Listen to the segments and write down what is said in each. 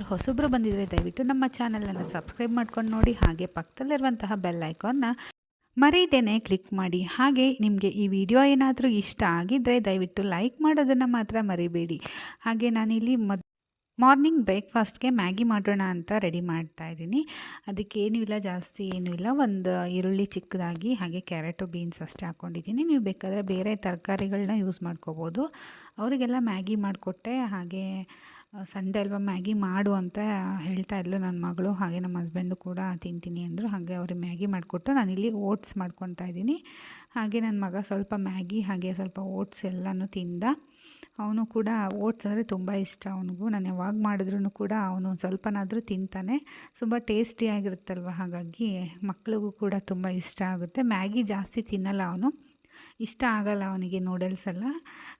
ಯಾರಾದರೂ ಹೊಸಬ್ರು ಬಂದಿದ್ದರೆ ದಯವಿಟ್ಟು ನಮ್ಮ ಚಾನಲನ್ನು ಸಬ್ಸ್ಕ್ರೈಬ್ ಮಾಡ್ಕೊಂಡು ನೋಡಿ. ಹಾಗೆ ಪಕ್ಕದಲ್ಲಿರುವಂತಹ ಬೆಲ್ ಐಕಾನ್ನ ಮರೀದೇನೆ ಕ್ಲಿಕ್ ಮಾಡಿ. ಹಾಗೆ ನಿಮಗೆ ಈ ವಿಡಿಯೋ ಏನಾದರೂ ಇಷ್ಟ ಆಗಿದ್ದರೆ ದಯವಿಟ್ಟು ಲೈಕ್ ಮಾಡೋದನ್ನು ಮಾತ್ರ ಮರಿಬೇಡಿ. ಹಾಗೆ ನಾನಿಲ್ಲಿ ಮಾರ್ನಿಂಗ್ ಬ್ರೇಕ್ಫಾಸ್ಟ್ಗೆ ಮ್ಯಾಗಿ ಮಾಡೋಣ ಅಂತ ರೆಡಿ ಮಾಡ್ತಾ ಇದ್ದೀನಿ. ಅದಕ್ಕೆ ಏನೂ ಇಲ್ಲ, ಜಾಸ್ತಿ ಏನೂ ಇಲ್ಲ, ಒಂದು ಈರುಳ್ಳಿ ಚಿಕ್ಕದಾಗಿ ಹಾಗೆ ಕ್ಯಾರೆಟು ಬೀನ್ಸ್ ಅಷ್ಟೇ ಹಾಕ್ಕೊಂಡಿದ್ದೀನಿ. ನೀವು ಬೇಕಾದರೆ ಬೇರೆ ತರಕಾರಿಗಳನ್ನ ಯೂಸ್ ಮಾಡ್ಕೋಬೋದು. ಅವರಿಗೆಲ್ಲ ಮ್ಯಾಗಿ ಮಾಡಿಕೊಟ್ಟೆ. ಹಾಗೆ ಸಂಡೇ ಅಲ್ವಾ ಮ್ಯಾಗಿ ಮಾಡು ಅಂತ ಹೇಳ್ತಾ ಇದ್ಲು ನನ್ನ ಮಗಳು. ಹಾಗೆ ನಮ್ಮ ಹಸ್ಬೆಂಡು ಕೂಡ ತಿಂತೀನಿ ಅಂದರು. ಹಾಗೆ ಅವ್ರಿಗೆ ಮ್ಯಾಗಿ ಮಾಡಿಕೊಟ್ಟು ನಾನಿಲ್ಲಿ ಓಟ್ಸ್ ಮಾಡ್ಕೊತಾ ಇದ್ದೀನಿ. ಹಾಗೆ ನನ್ನ ಮಗ ಸ್ವಲ್ಪ ಮ್ಯಾಗಿ ಹಾಗೆ ಸ್ವಲ್ಪ ಓಟ್ಸ್ ಎಲ್ಲನೂ ತಿಂದ. ಅವನು ಕೂಡ ಓಟ್ಸ್ ಅಂದರೆ ತುಂಬ ಇಷ್ಟ ಅವನಿಗೂ. ನಾನು ಯಾವಾಗ ಮಾಡಿದ್ರೂ ಕೂಡ ಅವನು ಒಂದು ಸ್ವಲ್ಪನಾದರೂ ತಿಂತಾನೆ. ತುಂಬ ಟೇಸ್ಟಿಯಾಗಿರುತ್ತಲ್ವ, ಹಾಗಾಗಿ ಮಕ್ಕಳಿಗೂ ಕೂಡ ತುಂಬ ಇಷ್ಟ ಆಗುತ್ತೆ. ಮ್ಯಾಗಿ ಜಾಸ್ತಿ ತಿನ್ನಲ್ಲ ಅವನು, ಇಷ್ಟ ಆಗಲ್ಲ ಅವನಿಗೆ ನೂಡಲ್ಸ್ ಎಲ್ಲ.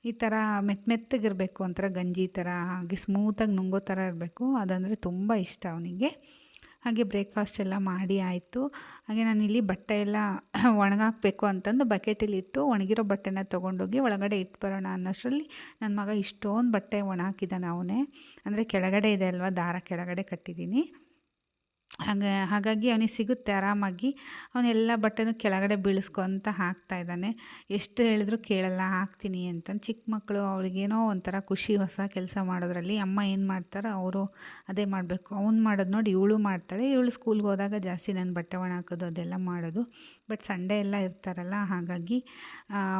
ಈ ಥರ ಮೆತ್ತಗಿರಬೇಕು, ಒಂಥರ ಗಂಜಿ ಥರ ಹಾಗೆ ಸ್ಮೂತಾಗಿ ನುಂಗೋ ಥರ ಇರಬೇಕು, ಅದಂದರೆ ತುಂಬ ಇಷ್ಟ ಅವನಿಗೆ. ಹಾಗೆ ಬ್ರೇಕ್ಫಾಸ್ಟ್ ಎಲ್ಲ ಮಾಡಿ ಆಯಿತು. ಹಾಗೆ ನಾನಿಲ್ಲಿ ಬಟ್ಟೆ ಎಲ್ಲ ಒಣಗಾಕಬೇಕು ಅಂತಂದು ಬಕೆಟಲ್ಲಿಟ್ಟು ಒಣಗಿರೋ ಬಟ್ಟೆನ ತೊಗೊಂಡೋಗಿ ಒಳಗಡೆ ಇಟ್ಟು ಬರೋಣ ಅನ್ನೋಷ್ಟರಲ್ಲಿ ನನ್ನ ಮಗ ಇಷ್ಟೊಂದು ಬಟ್ಟೆ ಒಣಹಾಕಿದ್ದಾನೆ ಅವನೇ. ಅಂದರೆ ಕೆಳಗಡೆ ಇದೆ ಅಲ್ವಾ, ದಾರ ಕೆಳಗಡೆ ಕಟ್ಟಿದ್ದೀನಿ. ಹಾಗಾಗಿ ಅವನಿಗೆ ಸಿಗುತ್ತೆ ಆರಾಮಾಗಿ. ಅವನೆಲ್ಲ ಬಟ್ಟೆನೂ ಕೆಳಗಡೆ ಬೀಳಿಸ್ಕೊತ ಹಾಕ್ತಾಯಿದ್ದಾನೆ. ಎಷ್ಟು ಹೇಳಿದ್ರು ಕೇಳಲ್ಲ, ಹಾಕ್ತೀನಿ ಅಂತಂದು. ಚಿಕ್ಕ ಮಕ್ಕಳು, ಅವಳಿಗೇನೋ ಒಂಥರ ಖುಷಿ ಹೊಸ ಕೆಲಸ ಮಾಡೋದ್ರಲ್ಲಿ. ಅಮ್ಮ ಏನು ಮಾಡ್ತಾರೋ ಅವರು ಅದೇ ಮಾಡಬೇಕು. ಅವ್ನು ಮಾಡೋದು ನೋಡಿ ಇವಳು ಮಾಡ್ತಾಳೆ. ಇವಳು ಸ್ಕೂಲ್ಗೆ ಹೋದಾಗ ಜಾಸ್ತಿ ನನ್ನ ಬಟ್ಟೆ ಒಣ ಹಾಕೋದು ಅದೆಲ್ಲ ಮಾಡೋದು. ಬಟ್ ಸಂಡೇ ಎಲ್ಲ ಇರ್ತಾರಲ್ಲ, ಹಾಗಾಗಿ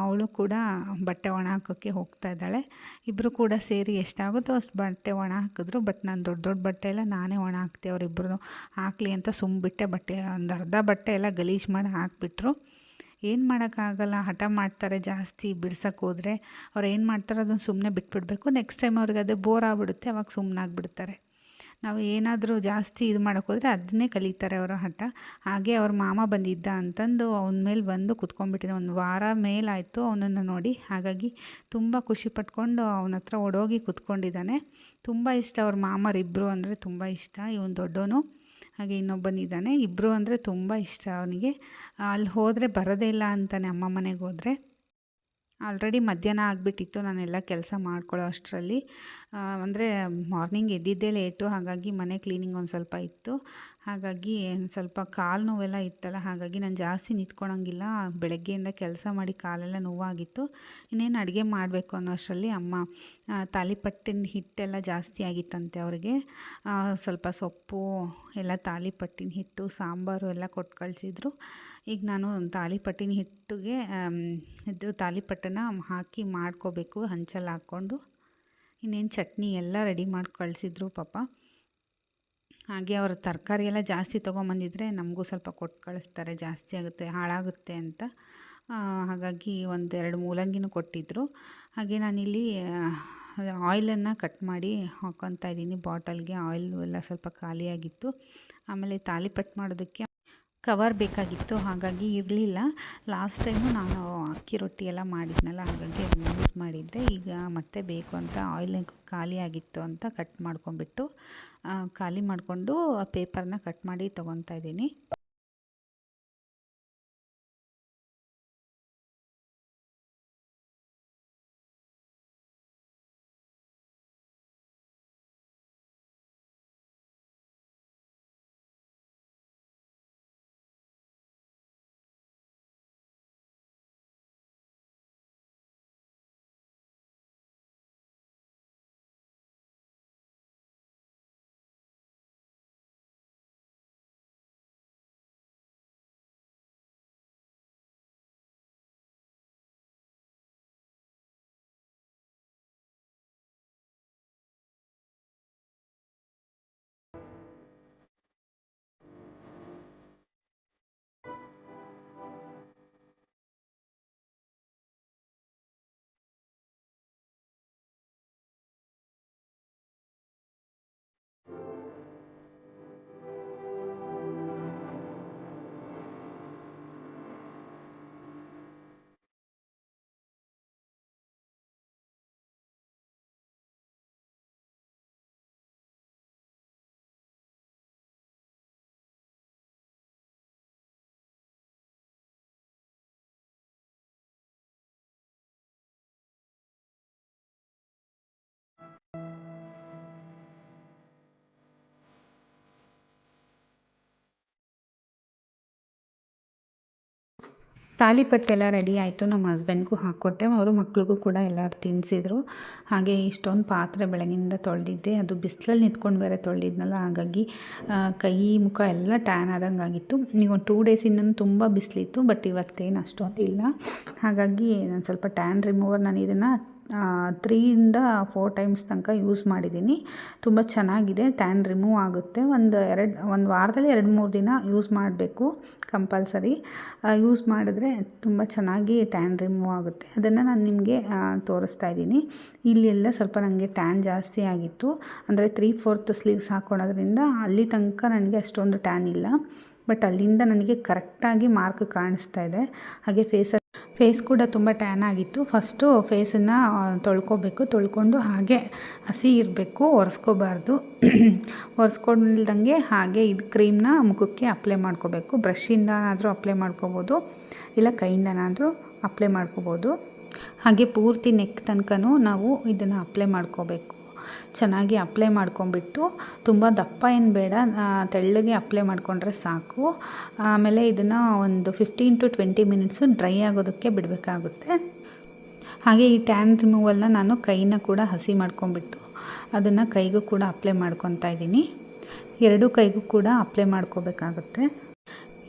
ಅವಳು ಕೂಡ ಬಟ್ಟೆ ಒಣ ಹಾಕೋಕ್ಕೆ ಹೋಗ್ತಾ ಇದ್ದಾಳೆ. ಇಬ್ಬರು ಕೂಡ ಸೇರಿ ಎಷ್ಟಾಗುತ್ತೋ ಅಷ್ಟು ಬಟ್ಟೆ ಒಣ ಹಾಕಿದ್ರು. ಬಟ್ ನಾನು ದೊಡ್ಡ ದೊಡ್ಡ ಬಟ್ಟೆ ಎಲ್ಲ ನಾನೇ ಒಣ ಹಾಕ್ತೆ, ಅವರಿಬ್ಬರು ಹಾಕಲಿ ಅಂತ ಸುಮ್ಬಿಟ್ಟೆ. ಬಟ್ಟೆ ಒಂದು ಅರ್ಧ ಬಟ್ಟೆ ಎಲ್ಲ ಗಲೀಜು ಮಾಡಿ ಹಾಕಿಬಿಟ್ರು. ಏನು ಮಾಡೋಕ್ಕಾಗಲ್ಲ, ಹಠ ಮಾಡ್ತಾರೆ ಜಾಸ್ತಿ ಬಿಡ್ಸೋಕ್ಕೆ ಹೋದರೆ. ಅವ್ರು ಏನು ಮಾಡ್ತಾರೋ ಅದನ್ನು ಸುಮ್ಮನೆ ಬಿಟ್ಬಿಡಬೇಕು. ನೆಕ್ಸ್ಟ್ ಟೈಮ್ ಅವ್ರಿಗೆ ಅದೇ ಬೋರ್ ಆಗಿಬಿಡುತ್ತೆ, ಅವಾಗ ಸುಮ್ಮನಾಗ್ಬಿಡ್ತಾರೆ. ನಾವು ಏನಾದರೂ ಜಾಸ್ತಿ ಇದು ಮಾಡೋಕ್ಕೋದ್ರೆ ಅದನ್ನೇ ಕಲಿತಾರೆ ಅವರ ಹಠ. ಹಾಗೆ ಅವ್ರ ಮಾಮ ಬಂದಿದ್ದ ಅಂತಂದು ಅವನ ಮೇಲೆ ಬಂದು ಕುತ್ಕೊಂಡ್ಬಿಟ್ಟಿದ್ದೆ. ಒಂದು ವಾರ ಮೇಲಾಯಿತು ಅವನನ್ನು ನೋಡಿ. ಹಾಗಾಗಿ ತುಂಬ ಖುಷಿ ಪಟ್ಕೊಂಡು ಅವನ ಹತ್ರ ಓಡೋಗಿ ಕುತ್ಕೊಂಡಿದ್ದಾನೆ. ತುಂಬ ಇಷ್ಟ ಅವ್ರ ಮಾಮರಿಬ್ಬರು ಅಂದರೆ ತುಂಬ ಇಷ್ಟ. ಇವನು ದೊಡ್ಡವನು, ಹಾಗೆ ಇನ್ನೊಬ್ಬನಿದ್ದಾನೆ. ಇಬ್ಬರು ಅಂದರೆ ತುಂಬ ಇಷ್ಟ ಅವನಿಗೆ. ಅಲ್ಲಿ ಹೋದರೆ ಬರೋದೇ ಇಲ್ಲ ಅಂತಾನೆ ಅಮ್ಮ ಮನೆಗೆ ಹೋದರೆ. ಆಲ್ರೆಡಿ ಮಧ್ಯಾಹ್ನ ಆಗಿಬಿಟ್ಟಿತ್ತು ನಾನೆಲ್ಲ ಕೆಲಸ ಮಾಡ್ಕೊಳ್ಳೋ ಅಷ್ಟರಲ್ಲಿ. ಅಂದರೆ ಮಾರ್ನಿಂಗ್ ಎದ್ದಿದ್ದೇ ಲೇಟು, ಹಾಗಾಗಿ ಮನೆ ಕ್ಲೀನಿಂಗ್ ಒಂದು ಸ್ವಲ್ಪ ಇತ್ತು. ಹಾಗಾಗಿ ಸ್ವಲ್ಪ ಕಾಲು ನೋವೆಲ್ಲ ಇತ್ತಲ್ಲ, ಹಾಗಾಗಿ ನಾನು ಜಾಸ್ತಿ ನಿಂತ್ಕೊಳಂಗಿಲ್ಲ. ಬೆಳಗ್ಗೆಯಿಂದ ಕೆಲಸ ಮಾಡಿ ಕಾಲೆಲ್ಲ ನೋವಾಗಿತ್ತು. ಇನ್ನೇನು ಅಡುಗೆ ಮಾಡಬೇಕು ಅನ್ನೋ ಅಷ್ಟರಲ್ಲಿ ಅಮ್ಮ ತಾಲಿಪಟ್ಟಿನ ಹಿಟ್ಟೆಲ್ಲ ಜಾಸ್ತಿ ಆಗಿತ್ತಂತೆ ಅವರಿಗೆ. ಸ್ವಲ್ಪ ಸೊಪ್ಪು ಎಲ್ಲ ತಾಲಿಪಟ್ಟಿನ ಹಿಟ್ಟು, ಸಾಂಬಾರು ಎಲ್ಲ ಕೊಟ್ಟು ಕಳಿಸಿದ್ರು. ಈಗ ನಾನು ತಾಲಿಪಟ್ಟಿನ ಹಿಟ್ಟಿಗೆ ಇದು ತಾಲಿಪಟ್ಟನ್ನು ಹಾಕಿ ಮಾಡ್ಕೋಬೇಕು ಹಂಚಲ್ಲಿ ಹಾಕ್ಕೊಂಡು. ಇನ್ನೇನು ಚಟ್ನಿ ಎಲ್ಲ ರೆಡಿ ಮಾಡಿ ಕಳಿಸಿದ್ರು ಪಾಪ. ಹಾಗೆ ಅವರು ತರಕಾರಿ ಎಲ್ಲ ಜಾಸ್ತಿ ತೊಗೊಂಬಂದಿದ್ರೆ ನಮಗೂ ಸ್ವಲ್ಪ ಕೊಟ್ಟು ಕಳಿಸ್ತಾರೆ, ಜಾಸ್ತಿ ಆಗುತ್ತೆ ಹಾಳಾಗುತ್ತೆ ಅಂತ. ಹಾಗಾಗಿ ಒಂದೆರಡು ಮೂಲಂಗಿನೂ ಕೊಟ್ಟಿದ್ದರು. ಹಾಗೆ ನಾನಿಲ್ಲಿ ಆಯಿಲನ್ನು ಕಟ್ ಮಾಡಿ ಹಾಕ್ಕೊತಾ ಇದ್ದೀನಿ ಬಾಟಲ್ಗೆ. ಆಯಿಲು ಎಲ್ಲ ಸ್ವಲ್ಪ ಖಾಲಿಯಾಗಿತ್ತು. ಆಮೇಲೆ ತಾಲಿಪಟ್ಟು ಮಾಡೋದಕ್ಕೆ ಕವರ್ ಬೇಕಾಗಿತ್ತು, ಹಾಗಾಗಿ ಇರಲಿಲ್ಲ. ಲಾಸ್ಟ್ ಟೈಮು ನಾನು ಅಕ್ಕಿ ರೊಟ್ಟಿ ಎಲ್ಲ ಮಾಡಿದ್ನಲ್ಲ, ಹಾಗಾಗಿ ಅದನ್ನ ಯೂಸ್ ಮಾಡಿದ್ದೆ. ಈಗ ಮತ್ತೆ ಬೇಕು ಅಂತ ಆಯಿಲ್ ಖಾಲಿಯಾಗಿತ್ತು ಅಂತ ಕಟ್ ಮಾಡ್ಕೊಂಬಿಟ್ಟು ಖಾಲಿ ಮಾಡಿಕೊಂಡು ಪೇಪರ್ನ ಕಟ್ ಮಾಡಿ ತೊಗೊತಾ ಇದ್ದೀನಿ. ತಾಲಿಪಟ್ಟು ಎಲ್ಲ ರೆಡಿ ಆಯಿತು. ನಮ್ಮ ಹಸ್ಬೆಂಡ್ಗೂ ಹಾಕ್ಕೊಟ್ಟೆ, ಅವರು ಮಕ್ಳಿಗೂ ಕೂಡ ಎಲ್ಲರೂ ತಿನ್ನಿಸಿದ್ರು. ಹಾಗೆ ಇಷ್ಟೊಂದು ಪಾತ್ರೆ ಬೆಳಗಿಂದ ತೊಳೆದಿದ್ದೆ, ಅದು ಬಿಸಿಲಲ್ಲಿ ನಿಂತ್ಕೊಂಡು ಬೇರೆ ತೊಳೆದಿದ್ನಲ್ಲ, ಹಾಗಾಗಿ ಕೈ ಮುಖ ಎಲ್ಲ ಟ್ಯಾನ್ ಆದಂಗೆ ಆಗಿತ್ತು. ಈಗ ಒಂದು 2 ಡೇಸಿಂದ ತುಂಬ ಬಿಸಿಲಿತ್ತು, ಬಟ್ ಇವತ್ತೇನು ಅಷ್ಟೊಂದು ಇಲ್ಲ. ಹಾಗಾಗಿ ನಾನು ಸ್ವಲ್ಪ ಟ್ಯಾನ್ ರಿಮೂವರ್, ನಾನು ಇದನ್ನು 3 ಇಂದ 4 ಟೈಮ್ಸ್ ತನಕ ಯೂಸ್ ಮಾಡಿದ್ದೀನಿ. ತುಂಬ ಚೆನ್ನಾಗಿದೆ, ಟ್ಯಾನ್ ರಿಮೂವ್ ಆಗುತ್ತೆ. ಒಂದು ವಾರದಲ್ಲಿ 2-3 ದಿನ ಯೂಸ್ ಮಾಡಬೇಕು ಕಂಪಲ್ಸರಿ. ಯೂಸ್ ಮಾಡಿದ್ರೆ ತುಂಬ ಚೆನ್ನಾಗಿ ಟ್ಯಾನ್ ರಿಮೂವ್ ಆಗುತ್ತೆ. ಅದನ್ನು ನಾನು ನಿಮಗೆ ತೋರಿಸ್ತಾ ಇದ್ದೀನಿ. ಇಲ್ಲೆಲ್ಲ ಸ್ವಲ್ಪ ನನಗೆ ಟ್ಯಾನ್ ಜಾಸ್ತಿ ಆಗಿತ್ತು, ಅಂದರೆ 3/4 ಸ್ಲೀವ್ಸ್ ಹಾಕ್ಕೊಳೋದ್ರಿಂದ ಅಲ್ಲಿ ತನಕ ನನಗೆ ಅಷ್ಟೊಂದು ಟ್ಯಾನ್ ಇಲ್ಲ, ಬಟ್ ಅಲ್ಲಿಂದ ನನಗೆ ಕರೆಕ್ಟಾಗಿ ಮಾರ್ಕ್ ಕಾಣಿಸ್ತಾ ಇದೆ. ಹಾಗೆ ಫೇಸ್ ಕೂಡ ತುಂಬ ಟ್ಯಾನ್ ಆಗಿತ್ತು. ಫಸ್ಟು ಫೇಸನ್ನು ತೊಳ್ಕೊಂಡು ಹಾಗೆ ಹಸಿ ಇರಬೇಕು, ಒರೆಸ್ಕೋಬಾರ್ದು. ಒರೆಸ್ಕೊಂಡಿಲ್ದಂಗೆ ಹಾಗೆ ಇದು ಕ್ರೀಮ್ನ ಮುಖಕ್ಕೆ ಅಪ್ಲೈ ಮಾಡ್ಕೋಬೇಕು. ಬ್ರಷಿಂದನಾದರೂ ಅಪ್ಲೈ ಮಾಡ್ಕೋಬೋದು, ಇಲ್ಲ ಕೈಯಿಂದನಾದರೂ ಅಪ್ಲೈ ಮಾಡ್ಕೋಬೋದು. ಹಾಗೆ ಪೂರ್ತಿ ನೆಕ್ ತನಕನೂ ನಾವು ಇದನ್ನು ಅಪ್ಲೈ ಮಾಡ್ಕೋಬೇಕು. ಚೆನ್ನಾಗಿ ಅಪ್ಲೈ ಮಾಡ್ಕೊಂಬಿಟ್ಟು, ತುಂಬ ದಪ್ಪ ಏನು ಬೇಡ, ತೆಳ್ಳಗೆ ಅಪ್ಲೈ ಮಾಡಿಕೊಂಡ್ರೆ ಸಾಕು. ಆಮೇಲೆ ಇದನ್ನು ಒಂದು 15 to 20 ಮಿನಿಟ್ಸು ಡ್ರೈ ಆಗೋದಕ್ಕೆ ಬಿಡಬೇಕಾಗುತ್ತೆ. ಹಾಗೆ ಈ ಟ್ಯಾನ್ ರಿಮೂವಲ್ನ ನಾನು ಕೈನ ಕೂಡ ಹಸಿ ಮಾಡ್ಕೊಂಬಿಟ್ಟು ಅದನ್ನು ಕೈಗೂ ಕೂಡ ಅಪ್ಲೈ ಮಾಡ್ಕೊತಾ ಇದ್ದೀನಿ. 2 ಕೈಗೂ ಕೂಡ ಅಪ್ಲೈ ಮಾಡ್ಕೋಬೇಕಾಗುತ್ತೆ.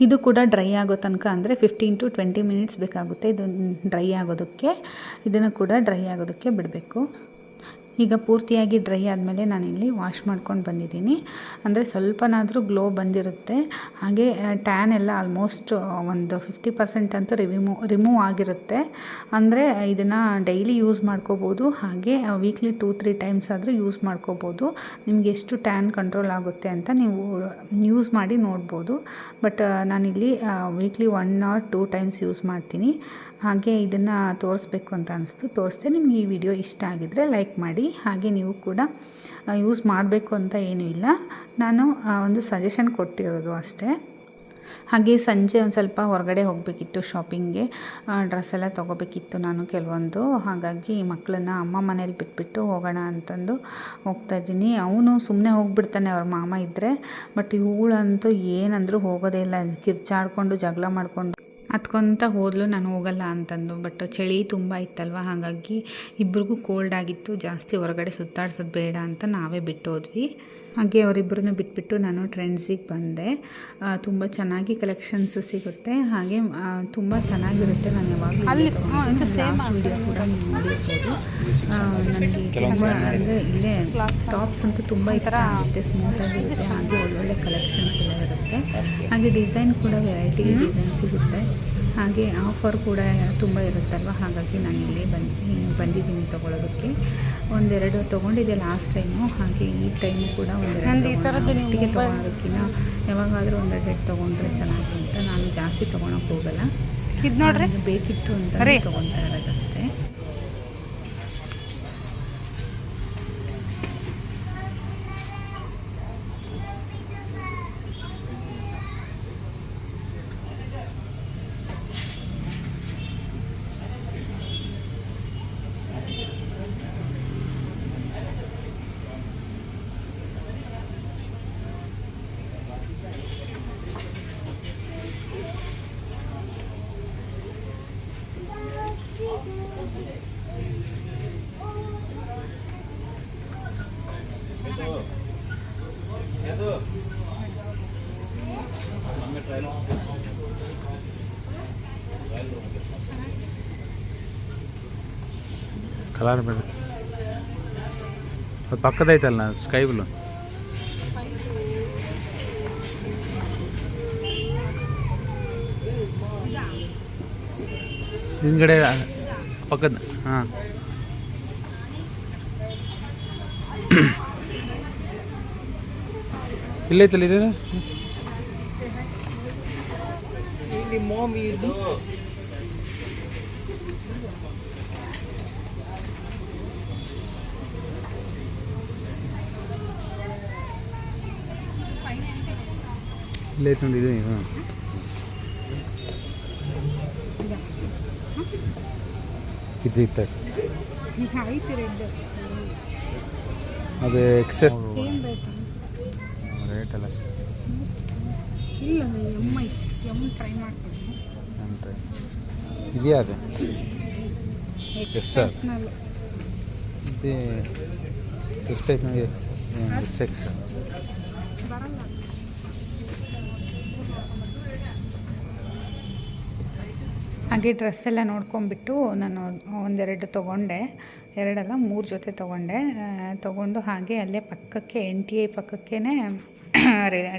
ಇದು ಕೂಡ ಡ್ರೈ ಆಗೋ ತನಕ, ಅಂದರೆ 15 to 20 ಮಿನಿಟ್ಸ್ ಬೇಕಾಗುತ್ತೆ ಇದು ಡ್ರೈ ಆಗೋದಕ್ಕೆ. ಇದನ್ನು ಕೂಡ ಡ್ರೈ ಆಗೋದಕ್ಕೆ ಬಿಡಬೇಕು. ಈಗ ಪೂರ್ತಿಯಾಗಿ ಡ್ರೈ ಆದಮೇಲೆ ನಾನಿಲ್ಲಿ ವಾಶ್ ಮಾಡ್ಕೊಂಡು ಬಂದಿದ್ದೀನಿ. ಅಂದರೆ ಸ್ವಲ್ಪನಾದರೂ ಗ್ಲೋ ಬಂದಿರುತ್ತೆ. ಹಾಗೆ ಟ್ಯಾನ್ ಎಲ್ಲ ಆಲ್ಮೋಸ್ಟ್ ಒಂದು 50% ಅಂತೂ ರಿಮೂವ್ ಆಗಿರುತ್ತೆ. ಅಂದರೆ ಇದನ್ನು ಡೈಲಿ ಯೂಸ್ ಮಾಡ್ಕೋಬೋದು, ಹಾಗೆ ವೀಕ್ಲಿ 2-3 ಟೈಮ್ಸ್ ಆದರೂ ಯೂಸ್ ಮಾಡ್ಕೋಬೋದು. ನಿಮಗೆ ಎಷ್ಟು ಟ್ಯಾನ್ ಕಂಟ್ರೋಲ್ ಆಗುತ್ತೆ ಅಂತ ನೀವು ಯೂಸ್ ಮಾಡಿ ನೋಡ್ಬೋದು. ಬಟ್ ನಾನಿಲ್ಲಿ ವೀಕ್ಲಿ 1 or 2 ಟೈಮ್ಸ್ ಯೂಸ್ ಮಾಡ್ತೀನಿ. ಹಾಗೆ ಇದನ್ನು ತೋರಿಸ್ಬೇಕು ಅಂತ ಅನಿಸ್ತು, ತೋರಿಸ್ದೆ. ನಿಮ್ಗೆ ಈ ವಿಡಿಯೋ ಇಷ್ಟ ಆಗಿದ್ದರೆ ಲೈಕ್ ಮಾಡಿ. ಹಾಗೆ ನೀವು ಕೂಡ ಯೂಸ್ ಮಾಡಬೇಕು ಅಂತ ಏನೂ ಇಲ್ಲ, ನಾನು ಒಂದು ಸಜೆಷನ್ ಕೊಟ್ಟಿರೋದು ಅಷ್ಟೇ. ಹಾಗೆ ಸಂಜೆ ಒಂದು ಸ್ವಲ್ಪ ಹೊರಗಡೆ ಹೋಗಬೇಕಿತ್ತು ಶಾಪಿಂಗ್ಗೆ, ಡ್ರೆಸ್ ಎಲ್ಲ ತೊಗೋಬೇಕಿತ್ತು ನಾನು ಕೆಲವೊಂದು. ಹಾಗಾಗಿ ಮಕ್ಕಳನ್ನ ಅಮ್ಮ ಮನೇಲಿ ಬಿಟ್ಬಿಟ್ಟು ಹೋಗೋಣ ಅಂತಂದು ಹೋಗ್ತಾಯಿದ್ದೀನಿ. ಅವನು ಸುಮ್ಮನೆ ಹೋಗ್ಬಿಡ್ತಾನೆ ಅವ್ರ ಮಾಮ ಇದ್ದರೆ, ಬಟ್ ಇವಳಂತೂ ಏನಂದರೂ ಹೋಗೋದೇ ಇಲ್ಲ, ಕಿರ್ಚಾಡ್ಕೊಂಡು ಜಗಳ ಮಾಡ್ಕೊಂಡು ಹತ್ಕೊತ ಹೋದ್ಲು ನಾನು ಹೋಗಲ್ಲ ಅಂತಂದು. ಬಟ್ ಚಳಿ ತುಂಬ ಇತ್ತಲ್ವ, ಹಾಗಾಗಿ ಇಬ್ರಿಗೂ ಕೋಲ್ಡ್ ಆಗಿತ್ತು. ಜಾಸ್ತಿ ಹೊರಗಡೆ ಸುತ್ತಾಡ್ಸೋದು ಬೇಡ ಅಂತ ನಾವೇ ಬಿಟ್ಟು ಹೋದ್ವಿ. ಹಾಗೆ ಅವರಿಬ್ಬರನ್ನು ಬಿಟ್ಬಿಟ್ಟು ನಾನು ಟ್ರೆಂಡ್ಸಿಗೆ ಬಂದೆ. ತುಂಬ ಚೆನ್ನಾಗಿ ಕಲೆಕ್ಷನ್ಸ್ ಸಿಗುತ್ತೆ, ಹಾಗೆ ತುಂಬ ಚೆನ್ನಾಗಿರುತ್ತೆ. ನಾನು ಯಾವಾಗಲೂ ವಿಡಿಯೋ ಕೂಡ ನೀವು ನೋಡಿರ್ಬೋದು. ನನಗೆ ತುಂಬ ಅಂದರೆ ಇಲ್ಲೇ ಟಾಪ್ಸ್ ಅಂತೂ ತುಂಬ ಇಷ್ಟ ಆಗುತ್ತೆ, ಸ್ಮೂತಾಗಿರುತ್ತೆ. ಹಾಗೆ ಒಳ್ಳೊಳ್ಳೆ ಕಲೆಕ್ಷನ್ಸ್ ಎಲ್ಲ ಇರುತ್ತೆ. ಹಾಗೆ ಡಿಸೈನ್ ಕೂಡ ವೆರೈಟಿ ಡಿಸೈನ್ ಸಿಗುತ್ತೆ. ಹಾಗೆ ಆಫರ್ ಕೂಡ ತುಂಬ ಇರುತ್ತಲ್ವ, ಹಾಗಾಗಿ ನಾನು ಇಲ್ಲಿ ಬಂದಿದ್ದೀನಿ ತೊಗೊಳೋದಕ್ಕೆ. 1-2 ತೊಗೊಂಡಿದ್ದೆ ಲಾಸ್ಟ್ ಟೈಮು. ಹಾಗೆ ಈ ಟೈಮು ಕೂಡ 1-2 ಒಟ್ಟಿಗೆ ತೊಗೊಳೋದಕ್ಕಿಂತ ಯಾವಾಗಾದರೂ 1-2 ತೊಗೊಂಡ್ರೆ ಚೆನ್ನಾಗಿ ಅಂತ ನಾನು ಜಾಸ್ತಿ ತೊಗೊಳಕ್ಕೆ ಹೋಗಲ್ಲ. ಇದು ನೋಡ್ರಿ ಬೇಕಿತ್ತು ಅಂತ ತೊಗೊಳ್ತಾ ಇರೋದಷ್ಟೇ. ಕಲರ್ ಬೇಡ, ಅದು ಪಕ್ಕದೈತಲ್ಲ ಸ್ಕೈ ಬ್ಲೂ. ಹಿಂದ್ಗಡೆ ಪಕ್ಕದ ಹಾಂ ಇಲ್ಲೈತಲ್ಲ ಇದೆ. ಇಲ್ಲೈತೆ ನೋಡಿ, ಇದು ಇದು ಇತ್ತು ಅದು ಎಕ್ಸೆಸ್ ರೇಟ್ ಎಲ್ಲ ಇಲ್ಲ. ಎಮ್ ಟ್ರೈ ಮಾಡ್ತೀನಿ. ಇದೆಯಾ ಅದು ಎಕ್ಸ್ಟರ್ನಲ್ ಇದು ಎಷ್ಟೈತೆ ನೋಡಿ ಎಕ್ಸ್ ಬರಲ್ಲ. ಹಾಗೆ ಡ್ರೆಸ್ ಎಲ್ಲ ನೋಡ್ಕೊಂಬಿಟ್ಟು ನಾನು ಒಂದೆರಡು ತೊಗೊಂಡೆ, ಎರಡಲ್ಲ 3 ಜೊತೆ ತೊಗೊಂಡು ಹಾಗೆ ಅಲ್ಲೇ ಪಕ್ಕಕ್ಕೆ NTA ಪಕ್ಕಕ್ಕೇ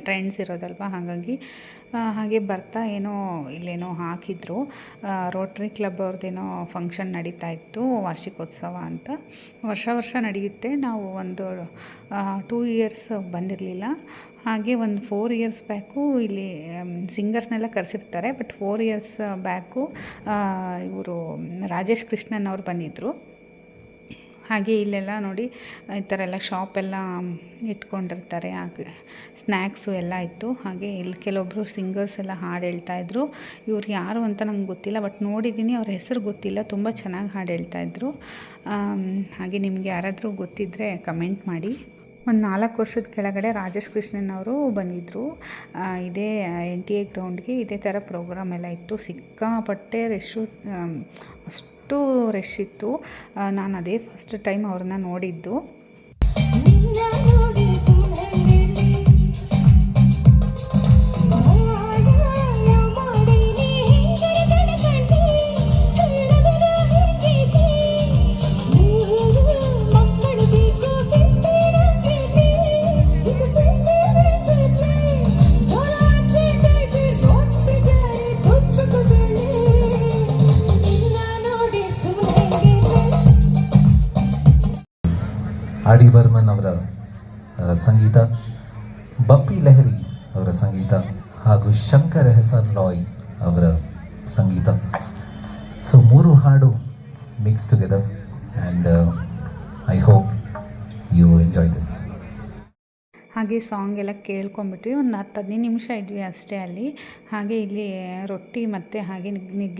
ಟ್ರೆಂಡ್ಸ್ ಇರೋದಲ್ವ, ಹಾಗಾಗಿ ಹಾಗೆ ಬರ್ತಾ ಏನೋ ಇಲ್ಲೇನೋ ಹಾಕಿದ್ರು, ರೋಟ್ರಿ ಕ್ಲಬ್ ಅವ್ರದ್ದೇನೋ ಫಂಕ್ಷನ್ ನಡೀತಾ ಇತ್ತು, ವಾರ್ಷಿಕೋತ್ಸವ ಅಂತ. ವರ್ಷ ನಡೆಯುತ್ತೆ. ನಾವು ಒಂದು 2 ಇಯರ್ಸ್ ಬಂದಿರಲಿಲ್ಲ. ಹಾಗೆ ಒಂದು 4 ಇಯರ್ಸ್ ಬ್ಯಾಕು ಇಲ್ಲಿ ಸಿಂಗರ್ಸ್ನೆಲ್ಲ ಕರೆಸಿರ್ತಾರೆ. ಬಟ್ 4 ಇಯರ್ಸ್ ಬ್ಯಾಕು ಇವರು ರಾಜೇಶ್ ಕೃಷ್ಣನ್ ಅವ್ರು ಬಂದಿದ್ದರು. ಹಾಗೆ ಇಲ್ಲೆಲ್ಲ ನೋಡಿ ಈ ಥರ ಎಲ್ಲ ಶಾಪೆಲ್ಲ ಇಟ್ಕೊಂಡಿರ್ತಾರೆ. ಹಾಗೆ ಸ್ನ್ಯಾಕ್ಸು ಎಲ್ಲ ಇತ್ತು. ಹಾಗೆ ಇಲ್ಲಿ ಕೆಲವೊಬ್ಬರು ಸಿಂಗರ್ಸ್ ಎಲ್ಲ ಹಾಡು ಹೇಳ್ತಾಯಿದ್ರು. ಇವ್ರು ಯಾರು ಅಂತ ನಂಗೆ ಗೊತ್ತಿಲ್ಲ, ಬಟ್ ನೋಡಿದ್ದೀನಿ, ಅವ್ರ ಹೆಸರು ಗೊತ್ತಿಲ್ಲ. ತುಂಬ ಚೆನ್ನಾಗಿ ಹಾಡು ಹೇಳ್ತಾಯಿದ್ರು. ಹಾಗೆ ನಿಮಗೆ ಯಾರಾದರೂ ಗೊತ್ತಿದ್ದರೆ ಕಮೆಂಟ್ ಮಾಡಿ. ಒಂದು 4 ವರ್ಷದ ಕೆಳಗಡೆ ರಾಜೇಶ್ ಕೃಷ್ಣನ್ ಅವರು ಬಂದಿದ್ದರು. ಇದೇ NTA ಗ್ರೌಂಡ್ಗೆ ಇದೇ ಥರ ಪ್ರೋಗ್ರಾಮ್ ಎಲ್ಲ ಇತ್ತು. ಸಿಕ್ಕಾಪಟ್ಟೆ ರಶ್ಶು, ಅಷ್ಟು ರಶ್ ಇತ್ತು. ನಾನು ಅದೇ ಫಸ್ಟ್ ಟೈಮ್ ಅವ್ರನ್ನ ನೋಡಿದ್ದು. ಆರ್ ಡಿ ಬರ್ಮನ್ ಅವರ ಸಂಗೀತ, ಬಪ್ಪಿ ಲಹರಿ ಅವರ ಸಂಗೀತ ಹಾಗೂ ಶಂಕರ್ ಎಹ್ಸಾನ್ ಲಾಯ್ ಅವರ ಸಂಗೀತ. ಸೊ 3 ಹಾಡು mix together and I hope you enjoy this. ಹಾಗೆ ಸಾಂಗ್ ಎಲ್ಲ ಕೇಳ್ಕೊಂಬಿಟ್ವಿ. ಒಂದು 10-15 ನಿಮಿಷ ಇದ್ವಿ ಅಷ್ಟೇ ಅಲ್ಲಿ. ಹಾಗೆ ಇಲ್ಲಿ ರೊಟ್ಟಿ ಮತ್ತು ಹಾಗೆ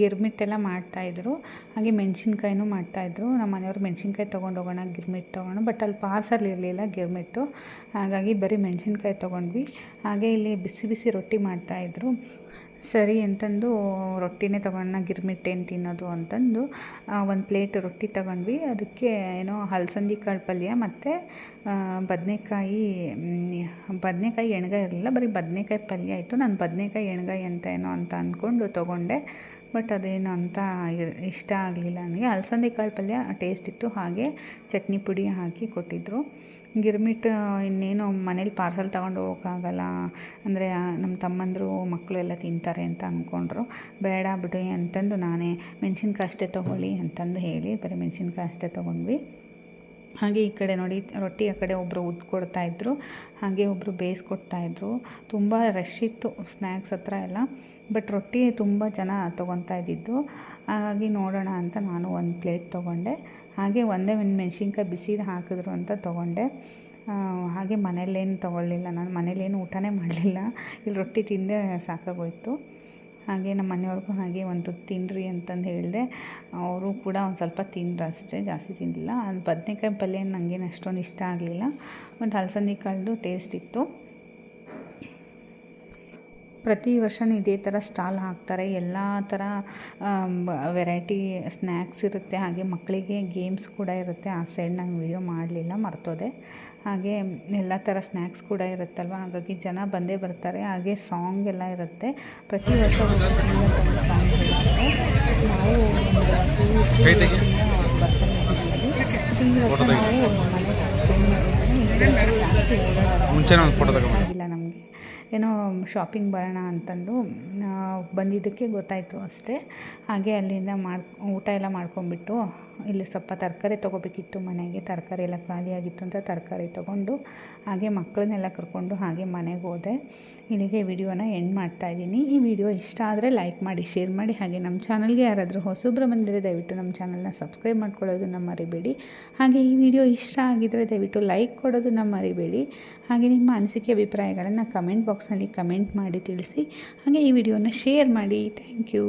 ಗಿರ್ಮಿಟ್ಟೆಲ್ಲ ಮಾಡ್ತಾಯಿದ್ರು. ಹಾಗೆ ಮೆಣಸಿನ್ಕಾಯಿನೂ ಮಾಡ್ತಾಯಿದ್ರು. ನಮ್ಮ ಮನೆಯವ್ರು ಮೆಣಸಿನ್ಕಾಯಿ ತೊಗೊಂಡೋಗೋಣ, ಗಿರ್ಮಿಟ್ ತೊಗೋಣ, ಬಟ್ ಅಲ್ಲಿ ಪಾರ್ಸಲ್ ಇರಲಿಲ್ಲ ಗಿರ್ಮಿಟ್ಟು. ಹಾಗಾಗಿ ಬರೀ ಮೆಣಸಿನ್ಕಾಯಿ ತೊಗೊಂಡ್ವಿ. ಹಾಗೆ ಇಲ್ಲಿ ಬಿಸಿ ಬಿಸಿ ರೊಟ್ಟಿ ಮಾಡ್ತಾಯಿದ್ರು. ಸರಿ ಅಂತಂದು ರೊಟ್ಟಿನೇ ತೊಗೊಂಡು ಗಿರ್ಮಿಟ್ ಏನು ತಿನ್ನೋದು ಅಂತಂದು ಒಂದು ಪ್ಲೇಟ್ ರೊಟ್ಟಿ ತೊಗೊಂಡ್ವಿ. ಅದಕ್ಕೆ ಏನೋ ಹಲಸಂದಿ ಕಾಳು ಪಲ್ಯ ಮತ್ತು ಬದನೇಕಾಯಿ ಎಣ್ಗಾಯಿ ಇರಲಿಲ್ಲ, ಬರೀ ಬದನೇಕಾಯಿ ಪಲ್ಯ ಇತ್ತು. ನಾನು ಬದನೇಕಾಯಿ ಎಣ್ಗಾಯಿ ಅಂತ ಏನೋ ಅಂತ ಅಂದ್ಕೊಂಡು ತೊಗೊಂಡೆ. ಬಟ್ ಅದೇನು ಅಂತ ಇಷ್ಟ ಆಗಲಿಲ್ಲ ನನಗೆ. ಹಲಸಂದಿ ಕಾಳು ಪಲ್ಯ ಟೇಸ್ಟ್ ಇತ್ತು. ಹಾಗೆ ಚಟ್ನಿ ಪುಡಿ ಹಾಕಿ ಕೊಟ್ಟಿದ್ದರು. ಗಿರ್ಮಿಟ್ ಇನ್ನೇನು ಮನೇಲಿ ಪಾರ್ಸಲ್ ತಗೊಂಡು ಹೋಗೋಕ್ಕಾಗಲ್ಲ, ಅಂದರೆ ನಮ್ಮ ತಮ್ಮಂದರು ಮಕ್ಕಳು ಎಲ್ಲ ತಿಂತಾರೆ ಅಂತ ಅಂದ್ಕೊಂಡ್ರು. ಬೇಡ ಬಿಡಿ ಅಂತಂದು ನಾನೇ ಮೆಣಸಿನ್ಕಾಯಿ ಅಷ್ಟೇ ತೊಗೊಳ್ಳಿ ಅಂತಂದು ಹೇಳಿ ಬರೀ ಮೆಣಸಿನ್ಕಾಯಿ ಅಷ್ಟೇ ತೊಗೊಂಡ್ವಿ. ಹಾಗೆ ಈ ಕಡೆ ನೋಡಿ ರೊಟ್ಟಿ ಆ ಕಡೆ ಒಬ್ಬರು ಉದ್ಕೊಡ್ತಾಯಿದ್ರು, ಹಾಗೆ ಒಬ್ಬರು ಬೇಯಿಸ್ಕೊಡ್ತಾಯಿದ್ರು. ತುಂಬ ರಶ್ ಇತ್ತು ಸ್ನ್ಯಾಕ್ಸ್ ಹತ್ರ ಎಲ್ಲ. ಬಟ್ ರೊಟ್ಟಿ ತುಂಬ ಜನ ತೊಗೊತಾ ಇದ್ದಿದ್ದು. ಹಾಗಾಗಿ ನೋಡೋಣ ಅಂತ ನಾನು ಒಂದು ಪ್ಲೇಟ್ ತೊಗೊಂಡೆ. ಹಾಗೆ ಒಂದೇ ಒಂದು ಮೆಣಸಿನ್ಕಾಯಿ ಬಿಸಿದು ಹಾಕಿದ್ರು ಅಂತ ತೊಗೊಂಡೆ. ಹಾಗೆ ಮನೇಲೇನು ತೊಗೊಳ್ಳಿಲ್ಲ, ನಾನು ಮನೇಲೇನು ಊಟನೇ ಮಾಡಲಿಲ್ಲ. ಇಲ್ಲಿ ರೊಟ್ಟಿ ತಿಂದೇ ಸಾಕಾಗೋಯ್ತು. ಹಾಗೆ ನಮ್ಮ ಮನೆಯವ್ರಿಗೂ ಹಾಗೆ ಒಂದು ತಿನ್ನಿರಿ ಅಂತಂದು ಹೇಳಿದೆ. ಅವರು ಕೂಡ ಒಂದು ಸ್ವಲ್ಪ ತಿಂದ್ರು ಅಷ್ಟೇ, ಜಾಸ್ತಿ ತಿನ್ನಲಿಲ್ಲ. ಅದು ಬದನೇಕಾಯಿ ಪಲ್ಯ ನನಗೇನು ಅಷ್ಟೊಂದು ಇಷ್ಟ ಆಗಲಿಲ್ಲ. ಬಟ್ ಹಲಸಂದಿ ಕಾಳ್ದು ಟೇಸ್ಟ್ ಇತ್ತು. ಪ್ರತಿ ವರ್ಷವೂ ಇದೇ ಥರ ಸ್ಟಾಲ್ ಹಾಕ್ತಾರೆ. ಎಲ್ಲ ಥರ ವೆರೈಟಿ ಸ್ನ್ಯಾಕ್ಸ್ ಇರುತ್ತೆ. ಹಾಗೆ ಮಕ್ಕಳಿಗೆ ಗೇಮ್ಸ್ ಕೂಡ ಇರುತ್ತೆ. ಆ ಸೈಡ್ ನಾನು ವೀಡಿಯೋ ಮಾಡಲಿಲ್ಲ, ಮರ್ತೋದೆ. ಹಾಗೆ ಎಲ್ಲ ಥರ ಸ್ನ್ಯಾಕ್ಸ್ ಕೂಡ ಇರುತ್ತಲ್ವ, ಹಾಗಾಗಿ ಜನ ಬಂದೇ ಬರ್ತಾರೆ. ಹಾಗೆ ಸಾಂಗ್ ಎಲ್ಲ ಇರುತ್ತೆ. ಪ್ರತಿ ವರ್ಷ ಸಾಂಗ್ ಹೇಳ್ತಾರೆ. ನಾವು ಆಗಿಲ್ಲ ನಮಗೆ. ಏನೋ ಶಾಪಿಂಗ್ ಬರೋಣ ಅಂತಂದು ಬಂದಿದ್ದಕ್ಕೆ ಗೊತ್ತಾಯಿತು ಅಷ್ಟೇ. ಹಾಗೆ ಅಲ್ಲಿಂದ ಊಟ ಎಲ್ಲ ಮಾಡ್ಕೊಂಬಿಟ್ಟು ಇಲ್ಲಿ ಸ್ವಲ್ಪ ತರಕಾರಿ ತೊಗೋಬೇಕಿತ್ತು. ಮನೆಗೆ ತರಕಾರಿ ಎಲ್ಲ ಖಾಲಿಯಾಗಿತ್ತು ಅಂತ ತರಕಾರಿ ತೊಗೊಂಡು ಹಾಗೆ ಮಕ್ಕಳನ್ನೆಲ್ಲ ಕರ್ಕೊಂಡು ಹಾಗೆ ಮನೆಗೆ ಹೋದೆ. ಇಲ್ಲಿಗೆ ವಿಡಿಯೋನ ಎಂಡ್ ಮಾಡ್ತಾಯಿದ್ದೀನಿ. ಈ ವಿಡಿಯೋ ಇಷ್ಟ ಆದರೆ ಲೈಕ್ ಮಾಡಿ, ಶೇರ್ ಮಾಡಿ. ಹಾಗೆ ನಮ್ಮ ಚಾನಲ್ಗೆ ಯಾರಾದರೂ ಹೊಸಬ್ರು ಬಂದಿದ್ದರೆ ದಯವಿಟ್ಟು ನಮ್ಮ ಚಾನಲ್ನ ಸಬ್ಸ್ಕ್ರೈಬ್ ಮಾಡ್ಕೊಳ್ಳೋದನ್ನ ಮರಿಬೇಡಿ. ಹಾಗೆ ಈ ವಿಡಿಯೋ ಇಷ್ಟ ಆಗಿದ್ದರೆ ದಯವಿಟ್ಟು ಲೈಕ್ ಕೊಡೋದನ್ನ ಮರಿಬೇಡಿ. ಹಾಗೆ ನಿಮ್ಮ ಅನಿಸಿಕೆ ಅಭಿಪ್ರಾಯಗಳನ್ನು ಕಮೆಂಟ್ ಬಾಕ್ಸ್ನಲ್ಲಿ ಕಮೆಂಟ್ ಮಾಡಿ ತಿಳಿಸಿ. ಹಾಗೆ ಈ ವಿಡಿಯೋನ ಶೇರ್ ಮಾಡಿ. Thank you.